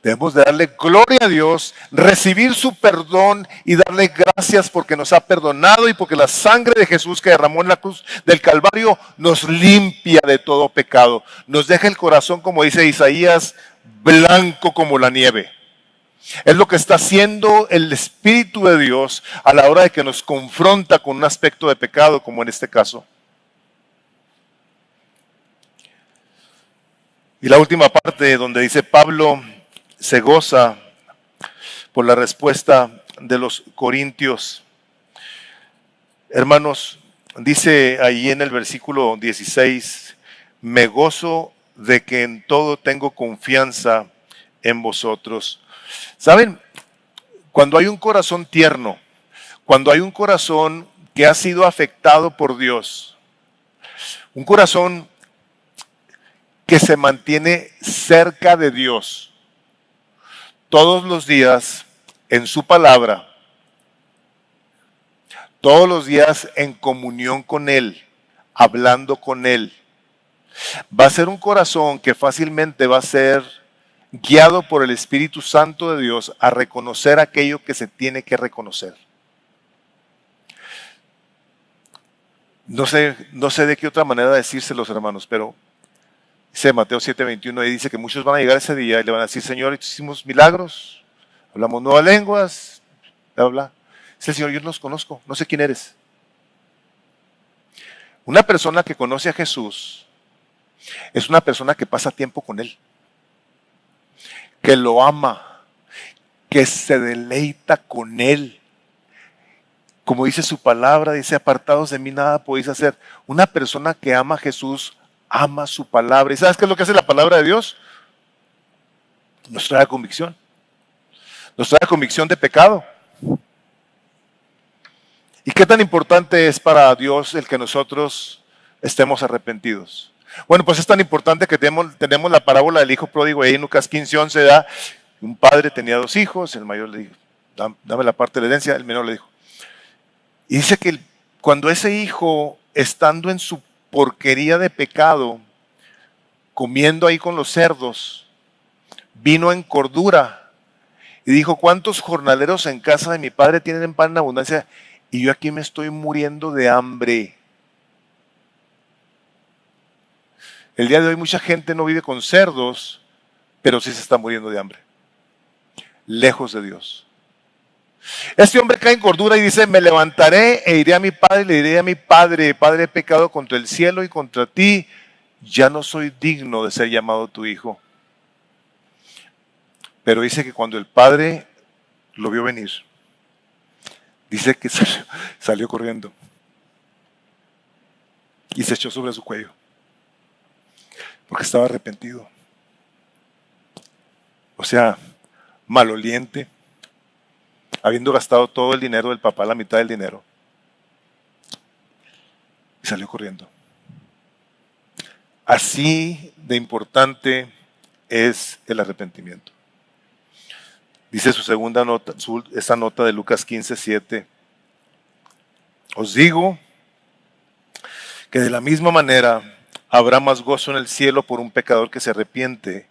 debemos de darle gloria a Dios, recibir su perdón y darle gracias porque nos ha perdonado y porque la sangre de Jesús que derramó en la cruz del Calvario nos limpia de todo pecado. Nos deja el corazón, como dice Isaías, blanco como la nieve. Es lo que está haciendo el Espíritu de Dios a la hora de que nos confronta con un aspecto de pecado, como en este caso. Y la última parte donde dice Pablo se goza por la respuesta de los corintios. Hermanos, dice ahí en el versículo 16, me gozo de que en todo tengo confianza en vosotros. ¿Saben? Cuando hay un corazón tierno, cuando hay un corazón que ha sido afectado por Dios, un corazón que se mantiene cerca de Dios todos los días en su palabra, todos los días en comunión con Él, hablando con Él, va a ser un corazón que fácilmente va a ser guiado por el Espíritu Santo de Dios a reconocer aquello que se tiene que reconocer. No sé de qué otra manera decírselos, hermanos, pero dice Mateo 7:21 y dice que muchos van a llegar ese día y le van a decir, Señor, hicimos milagros, hablamos nuevas lenguas, bla, bla. Dice el Señor, yo no los conozco, no sé quién eres. Una persona que conoce a Jesús es una persona que pasa tiempo con Él, que lo ama, que se deleita con Él. Como dice su palabra, dice, apartados de mí nada podéis hacer. Una persona que ama a Jesús, ama su palabra. ¿Y sabes qué es lo que hace la palabra de Dios? Nos trae convicción. Nos trae convicción de pecado. ¿Y qué tan importante es para Dios el que nosotros estemos arrepentidos? Bueno, pues es tan importante que tenemos la parábola del hijo pródigo ahí en Lucas 15:11, da. Un padre tenía 2 hijos, el mayor le dijo, dame la parte de la herencia, el menor le dijo. Y dice que cuando ese hijo, estando en su porquería de pecado, comiendo ahí con los cerdos, vino en cordura y dijo, ¿cuántos jornaleros en casa de mi padre tienen pan en abundancia? Y yo aquí me estoy muriendo de hambre. El día de hoy mucha gente no vive con cerdos, pero sí se está muriendo de hambre. Lejos de Dios. Este hombre cae en cordura y dice, me levantaré e iré a mi padre y le diré a mi padre, Padre, he pecado contra el cielo y contra ti, ya no soy digno de ser llamado tu hijo. Pero dice que cuando el padre lo vio venir, dice que salió corriendo y se echó sobre su cuello, porque estaba arrepentido. O sea, maloliente, habiendo gastado todo el dinero del papá, la mitad del dinero, y salió corriendo. Así de importante es el arrepentimiento. Dice su segunda nota, esta nota de Lucas 15:7. Os digo que de la misma manera habrá más gozo en el cielo por un pecador que se arrepiente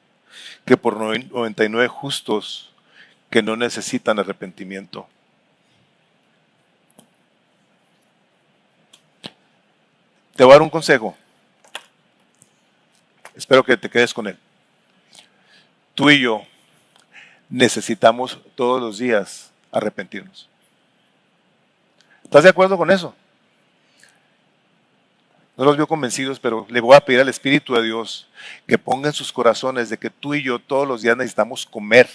que por 99 justos que no necesitan arrepentimiento. Te voy a dar un consejo. Espero que te quedes con él. Tú y yo necesitamos todos los días arrepentirnos. ¿Estás de acuerdo con eso? No los veo convencidos, pero le voy a pedir al Espíritu de Dios que ponga en sus corazones de que tú y yo todos los días necesitamos comer.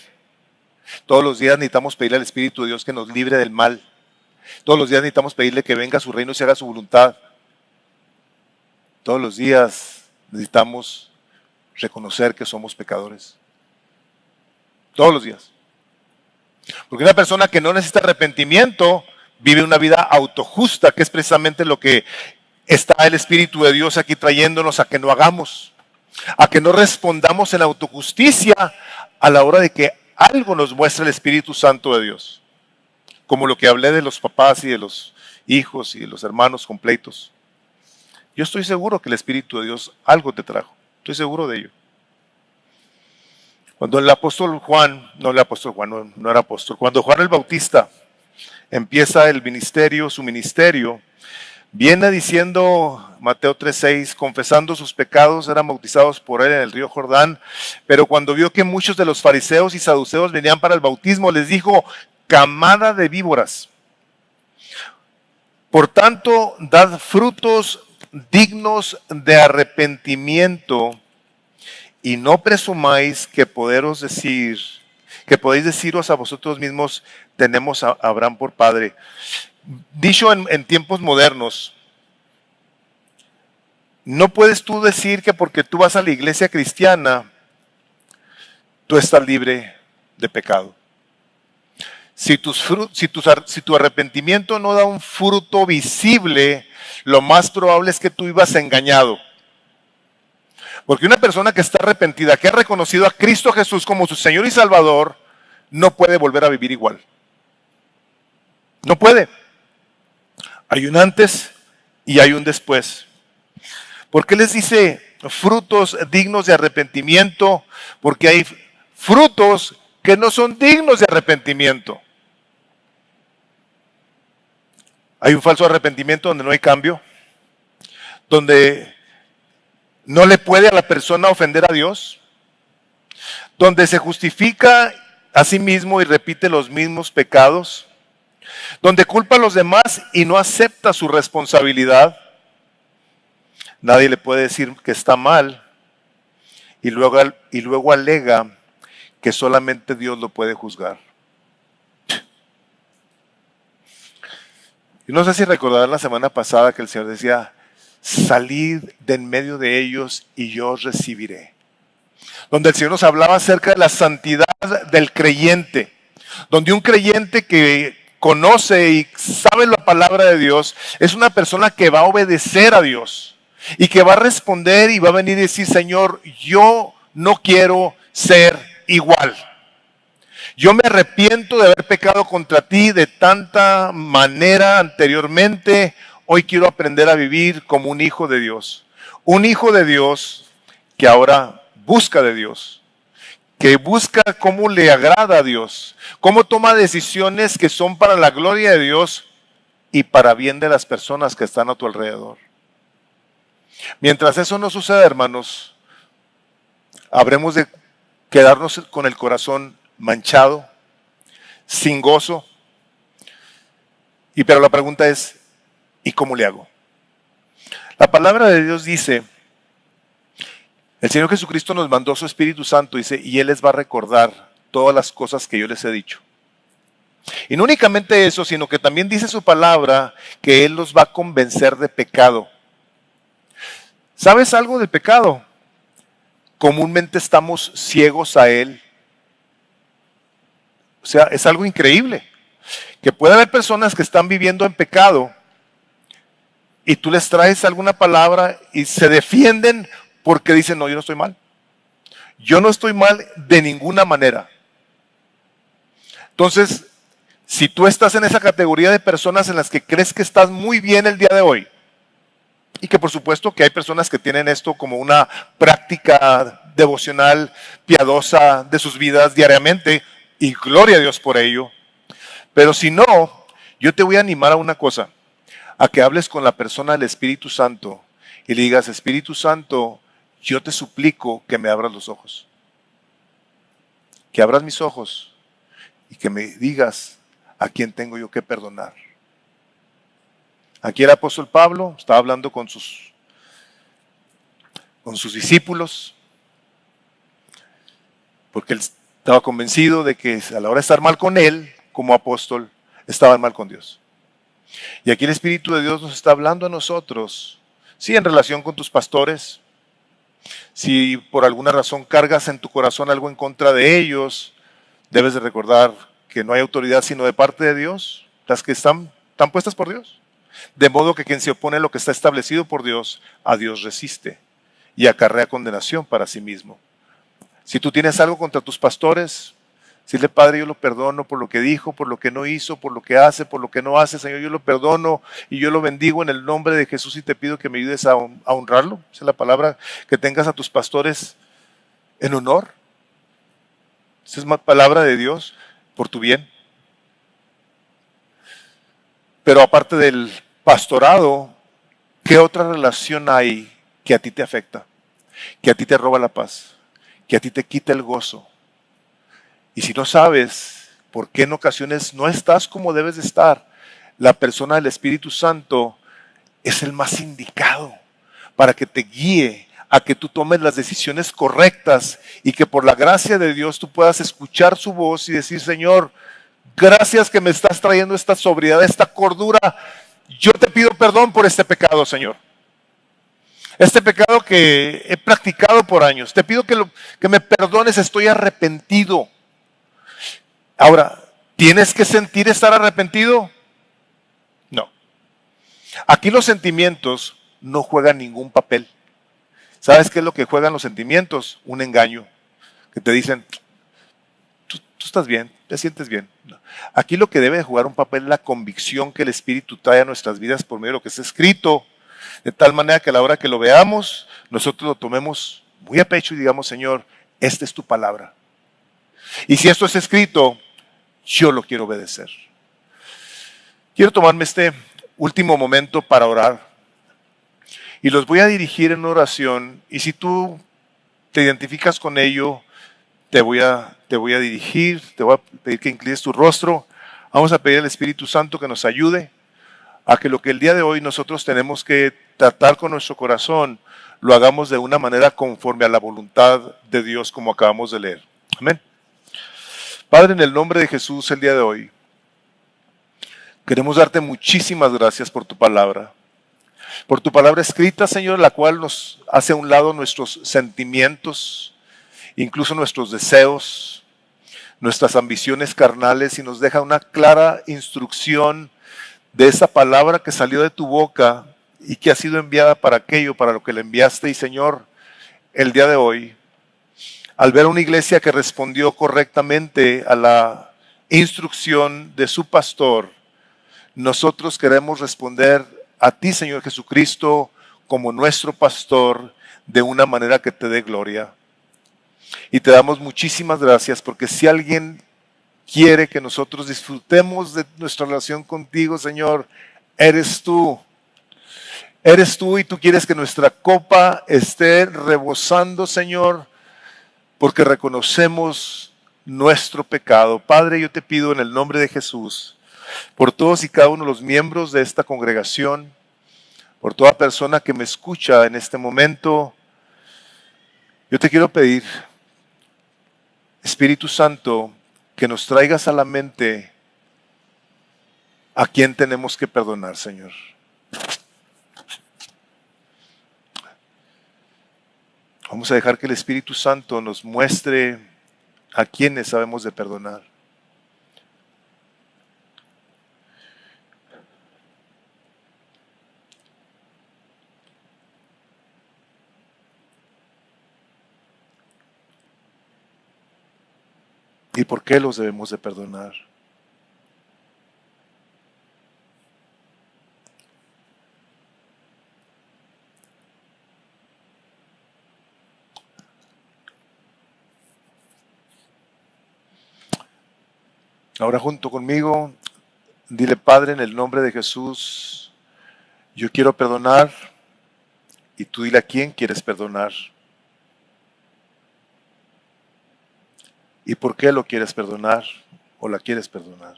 Todos los días necesitamos pedirle al Espíritu de Dios que nos libre del mal. Todos los días necesitamos pedirle que venga a su reino y se haga su voluntad. Todos los días necesitamos reconocer que somos pecadores. Todos los días. Porque una persona que no necesita arrepentimiento vive una vida autojusta, que es precisamente lo que está el Espíritu de Dios aquí trayéndonos a que no hagamos, a que no respondamos en autojusticia a la hora de que algo nos muestre el Espíritu Santo de Dios. Como lo que hablé de los papás y de los hijos y de los hermanos completos. Yo estoy seguro que el Espíritu de Dios algo te trajo. Estoy seguro de ello. Cuando el apóstol Juan, no era apóstol, cuando Juan el Bautista empieza el ministerio, su ministerio, viene diciendo, Mateo 3:6, confesando sus pecados, eran bautizados por él en el río Jordán, pero cuando vio que muchos de los fariseos y saduceos venían para el bautismo, les dijo, camada de víboras, por tanto, dad frutos dignos de arrepentimiento, y no presumáis que podéis deciros a vosotros mismos, tenemos a Abraham por padre. Dicho en tiempos modernos, no puedes tú decir que porque tú vas a la iglesia cristiana, tú estás libre de pecado. Si tu arrepentimiento no da un fruto visible, lo más probable es que tú ibas engañado. Porque una persona que está arrepentida, que ha reconocido a Cristo Jesús como su Señor y Salvador, no puede volver a vivir igual. No puede. Hay un antes y hay un después. ¿Por qué les dice frutos dignos de arrepentimiento? Porque hay frutos que no son dignos de arrepentimiento. Hay un falso arrepentimiento donde no hay cambio, donde no le puede a la persona ofender a Dios, donde se justifica a sí mismo y repite los mismos pecados, donde culpa a los demás y no acepta su responsabilidad. Nadie le puede decir que está mal y luego alega que solamente Dios lo puede juzgar. Y no sé si recordarán la semana pasada que el Señor decía, salid de en medio de ellos y yo os recibiré. Donde el Señor nos hablaba acerca de la santidad del creyente. Donde un creyente que conoce y sabe la palabra de Dios es una persona que va a obedecer a Dios. Y que va a responder y va a venir y decir, Señor, yo no quiero ser igual. Yo me arrepiento de haber pecado contra ti de tanta manera anteriormente. Hoy quiero aprender a vivir como un hijo de Dios. Un hijo de Dios que ahora busca de Dios. Que busca cómo le agrada a Dios. Cómo toma decisiones que son para la gloria de Dios y para bien de las personas que están a tu alrededor. Mientras eso no suceda, hermanos, habremos de quedarnos con el corazón manchado, sin gozo. Pero la pregunta es, ¿y cómo le hago? La palabra de Dios dice, el Señor Jesucristo nos mandó su Espíritu Santo, dice, y Él les va a recordar todas las cosas que yo les he dicho. Y no únicamente eso, sino que también dice su palabra que Él los va a convencer de pecado. ¿Sabes algo del pecado? Comúnmente estamos ciegos a él. O sea, es algo increíble. Que puede haber personas que están viviendo en pecado y tú les traes alguna palabra y se defienden porque dicen, no, yo no estoy mal. Yo no estoy mal de ninguna manera. Entonces, si tú estás en esa categoría de personas en las que crees que estás muy bien el día de hoy, y que por supuesto que hay personas que tienen esto como una práctica devocional, piadosa de sus vidas diariamente, y gloria a Dios por ello. Pero si no, yo te voy a animar a una cosa, a que hables con la persona del Espíritu Santo y le digas, Espíritu Santo, yo te suplico que me abras los ojos. Que abras mis ojos y que me digas a quién tengo yo que perdonar. Aquí el apóstol Pablo estaba hablando con sus discípulos, porque él estaba convencido de que a la hora de estar mal con él, como apóstol, estaban mal con Dios. Y aquí el Espíritu de Dios nos está hablando a nosotros, sí, en relación con tus pastores, si por alguna razón cargas en tu corazón algo en contra de ellos, debes de recordar que no hay autoridad sino de parte de Dios. Las que están están puestas por Dios. De modo que quien se opone a lo que está establecido por Dios, a Dios resiste y acarrea condenación para sí mismo. Si tú tienes algo contra tus pastores, dile: Padre, yo lo perdono por lo que dijo, por lo que no hizo, por lo que hace, por lo que no hace. Señor, yo lo perdono y yo lo bendigo en el nombre de Jesús y te pido que me ayudes a honrarlo. Esa es la palabra, que tengas a tus pastores en honor. Esa es palabra de Dios por tu bien. Pero aparte del pastorado, ¿qué otra relación hay que a ti te afecta? Que a ti te roba la paz, que a ti te quita el gozo. Y si no sabes por qué en ocasiones no estás como debes de estar, la persona del Espíritu Santo es el más indicado para que te guíe a que tú tomes las decisiones correctas y que por la gracia de Dios tú puedas escuchar su voz y decir: Señor, gracias que me estás trayendo esta sobriedad, esta cordura. Yo te pido perdón por este pecado, Señor. Este pecado que he practicado por años. Te pido que me perdones, estoy arrepentido. Ahora, ¿tienes que sentir estar arrepentido? No. Aquí los sentimientos no juegan ningún papel. ¿Sabes qué es lo que juegan los sentimientos? Un engaño. Que te dicen: tú estás bien, te sientes bien. No. Aquí lo que debe de jugar un papel es la convicción que el Espíritu trae a nuestras vidas por medio de lo que está escrito. De tal manera que a la hora que lo veamos, nosotros lo tomemos muy a pecho y digamos: Señor, esta es tu palabra. Y si esto es escrito, yo lo quiero obedecer. Quiero tomarme este último momento para orar. Y los voy a dirigir en una oración. Y si tú te identificas con ello, te voy a dirigir, te voy a pedir que inclines tu rostro. Vamos a pedir al Espíritu Santo que nos ayude a que lo que el día de hoy nosotros tenemos que tratar con nuestro corazón, lo hagamos de una manera conforme a la voluntad de Dios, como acabamos de leer. Amén. Padre, en el nombre de Jesús, el día de hoy, queremos darte muchísimas gracias por tu palabra escrita, Señor, la cual nos hace a un lado nuestros sentimientos, incluso nuestros deseos, nuestras ambiciones carnales, y nos deja una clara instrucción de esa palabra que salió de tu boca y que ha sido enviada para aquello, para lo que la enviaste. Y Señor, el día de hoy, al ver a una iglesia que respondió correctamente a la instrucción de su pastor, nosotros queremos responder a ti, Señor Jesucristo, como nuestro pastor, de una manera que te dé gloria. Y te damos muchísimas gracias, porque si alguien quiere que nosotros disfrutemos de nuestra relación contigo, Señor, eres tú. Eres tú, y tú quieres que nuestra copa esté rebosando, Señor, porque reconocemos nuestro pecado. Padre, yo te pido en el nombre de Jesús, por todos y cada uno de los miembros de esta congregación, por toda persona que me escucha en este momento, yo te quiero pedir, Espíritu Santo, que nos traigas a la mente a quién tenemos que perdonar, Señor. Vamos a dejar que el Espíritu Santo nos muestre a quienes sabemos de perdonar. ¿Y por qué los debemos de perdonar? Ahora junto conmigo, dile: Padre, en el nombre de Jesús, yo quiero perdonar. Y tú dile a quién quieres perdonar. ¿Y por qué lo quieres perdonar o la quieres perdonar?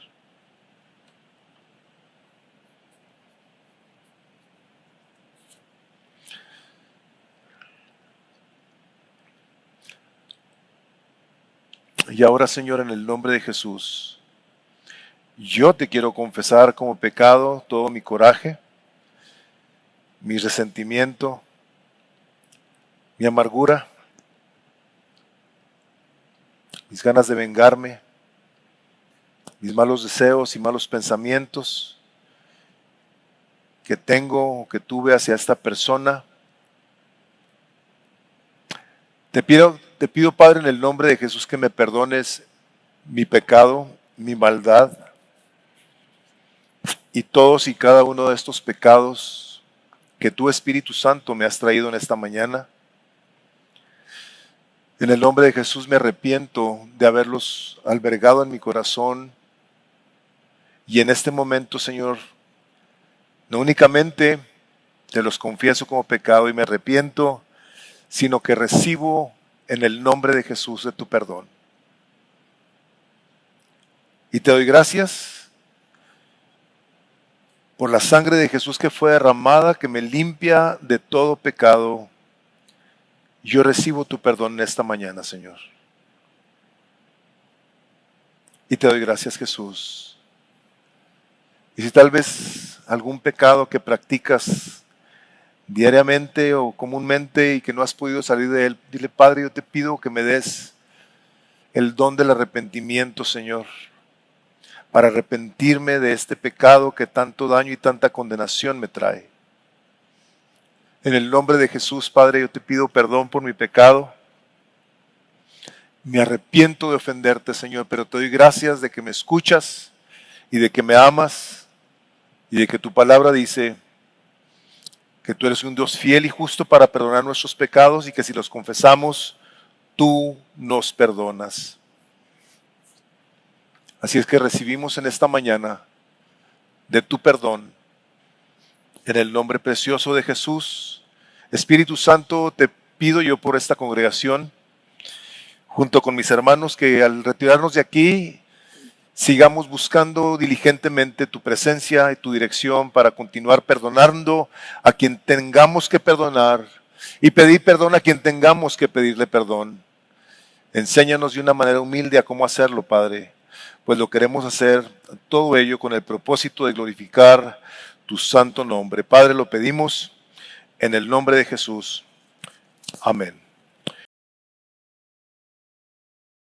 Y ahora, Señor, en el nombre de Jesús, yo te quiero confesar como pecado todo mi coraje, mi resentimiento, mi amargura, mis ganas de vengarme, mis malos deseos y malos pensamientos, que tengo o que tuve hacia esta persona. Te pido, Padre, en el nombre de Jesús, que me perdones mi pecado, mi maldad y todos y cada uno de estos pecados que tú, Espíritu Santo, me has traído en esta mañana. En el nombre de Jesús me arrepiento de haberlos albergado en mi corazón. Y en este momento, Señor, no únicamente te los confieso como pecado y me arrepiento, sino que recibo en el nombre de Jesús de tu perdón. Y te doy gracias por la sangre de Jesús que fue derramada, que me limpia de todo pecado. Yo recibo tu perdón en esta mañana, Señor. Y te doy gracias, Jesús. Y si tal vez algún pecado que practicas diariamente o comúnmente y que no has podido salir de él, dile: Padre, yo te pido que me des el don del arrepentimiento, Señor, para arrepentirme de este pecado que tanto daño y tanta condenación me trae. En el nombre de Jesús, Padre, yo te pido perdón por mi pecado. Me arrepiento de ofenderte, Señor, pero te doy gracias de que me escuchas y de que me amas y de que tu palabra dice que tú eres un Dios fiel y justo para perdonar nuestros pecados y que si los confesamos, tú nos perdonas. Así es que recibimos en esta mañana de tu perdón, en el nombre precioso de Jesús. Espíritu Santo, te pido yo por esta congregación, junto con mis hermanos, que al retirarnos de aquí sigamos buscando diligentemente tu presencia y tu dirección para continuar perdonando a quien tengamos que perdonar y pedir perdón a quien tengamos que pedirle perdón. Enséñanos de una manera humilde a cómo hacerlo, Padre, pues lo queremos hacer todo ello con el propósito de glorificar tu santo nombre. Padre, lo pedimos en el nombre de Jesús. Amén.